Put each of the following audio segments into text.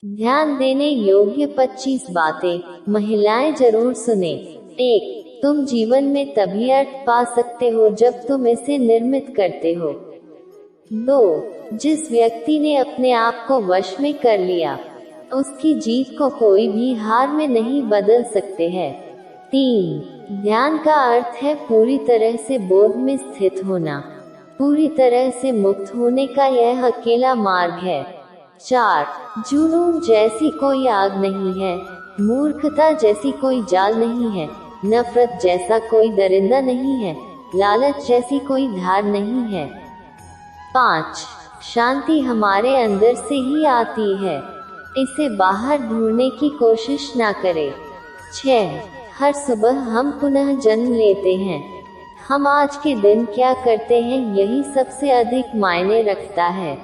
ध्यान देने योग्य 25 बातें महिलाएं जरूर सुने। 1. तुम जीवन में तभी अर्थ पा सकते हो जब तुम इसे निर्मित करते हो। 2. जिस व्यक्ति ने अपने आप को वश में कर लिया, उसकी जीत को कोई भी हार में नहीं बदल सकते हैं। 3. ध्यान का अर्थ है पूरी तरह से बोध में स्थित होना। पूरी तरह से मुक्त होने का यह अकेला मार्ग है। 4. जुनून जैसी कोई आग नहीं है, मूर्खता जैसी कोई जाल नहीं है, नफरत जैसा कोई दरिंदा नहीं है, लालच जैसी कोई धार नहीं है। 5. शांति हमारे अंदर से ही आती है, इसे बाहर ढूंढने की कोशिश ना करें। 6. हर सुबह हम पुनः जन्म लेते हैं। हम आज के दिन क्या करते हैं यही सबसे अधिक मायने रखता है।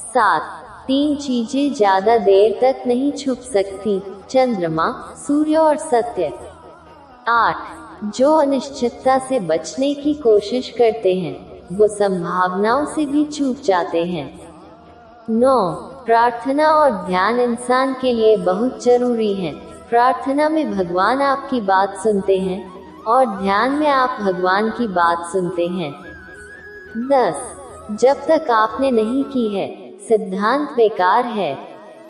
7. 3 चीजें ज्यादा देर तक नहीं छुप सकती, चंद्रमा, सूर्य और सत्य। 8. जो अनिश्चितता से बचने की कोशिश करते हैं, वो संभावनाओं से भी चूक जाते हैं। 9. प्रार्थना और ध्यान इंसान के लिए बहुत जरूरी है। प्रार्थना में भगवान आपकी बात सुनते हैं और ध्यान में आप भगवान की बात सुनते हैं। 10. जब तक आपने नहीं की है, सिद्धांत बेकार है।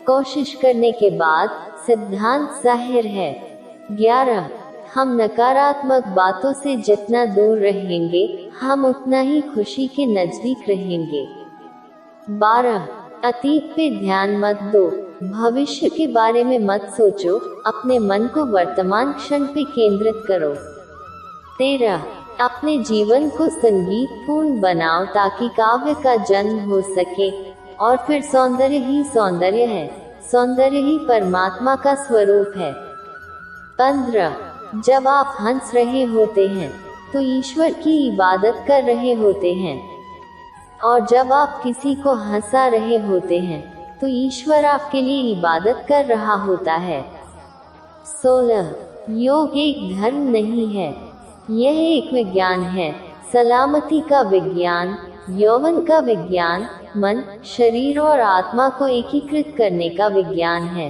कोशिश करने के बाद सिद्धांत जाहिर है। 11. हम नकारात्मक बातों से जितना दूर रहेंगे, हम उतना ही खुशी के नजदीक रहेंगे। 12. अतीत पे ध्यान मत दो, भविष्य के बारे में मत सोचो, अपने मन को वर्तमान क्षण पे केंद्रित करो। 13. अपने जीवन को संगीतपूर्ण बनाओ ताकि काव्य का जन्म हो सके, और फिर सौंदर्य ही सौंदर्य है, सौंदर्य ही परमात्मा का स्वरूप है। 15. जब आप हंस रहे होते हैं तो ईश्वर की इबादत कर रहे होते हैं, और जब आप किसी को हंसा रहे होते हैं तो ईश्वर आपके लिए इबादत कर रहा होता है। 16. योग एक धर्म नहीं है, यह एक विज्ञान है। सलामती का विज्ञान, यौवन का विज्ञान, मन, शरीर और आत्मा को एकीकृत करने का विज्ञान है।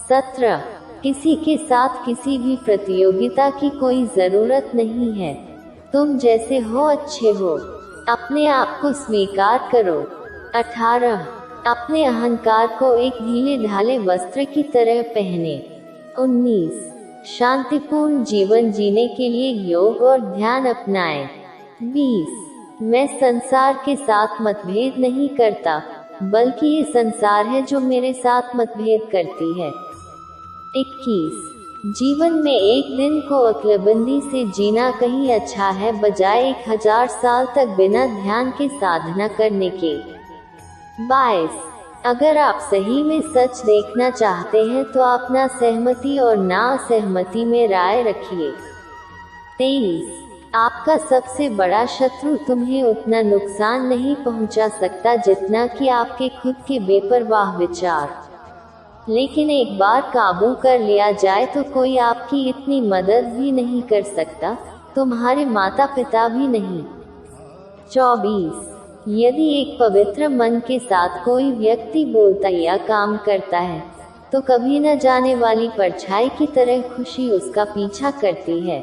17. किसी के साथ किसी भी प्रतियोगिता की कोई जरूरत नहीं है। तुम जैसे हो अच्छे हो, अपने आप को स्वीकार करो। 18. अपने अहंकार को एक ढीले ढाले वस्त्र की तरह पहने। 19. शांतिपूर्ण जीवन जीने के लिए योग और ध्यान अपनाएं। 20. मैं संसार के साथ मतभेद नहीं करता, बल्कि ये संसार है जो मेरे साथ मतभेद करती है। 21. जीवन में एक दिन को अक्लबंदी से जीना कहीं अच्छा है बजाय 1000 साल तक बिना ध्यान के साधना करने के। 22. अगर आप सही में सच देखना चाहते हैं तो अपना सहमति और ना असहमति में राय रखिए। 23. आपका सबसे बड़ा शत्रु तुम्हें उतना नुकसान नहीं पहुंचा सकता जितना कि आपके खुद के बेपरवाह विचार। लेकिन एक बार काबू कर लिया जाए तो कोई आपकी इतनी मदद भी नहीं कर सकता, तुम्हारे माता पिता भी नहीं। 24. यदि एक पवित्र मन के साथ कोई व्यक्ति बोलता या काम करता है तो कभी न जाने वाली परछाई की तरह खुशी उसका पीछा करती है।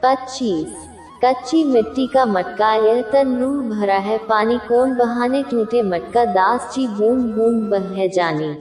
25. कच्ची मिट्टी का मटका यह तन रूह भरा है, पानी कौन बहाने टूटे मटका, दास जी बूंद बूंद बह जानी।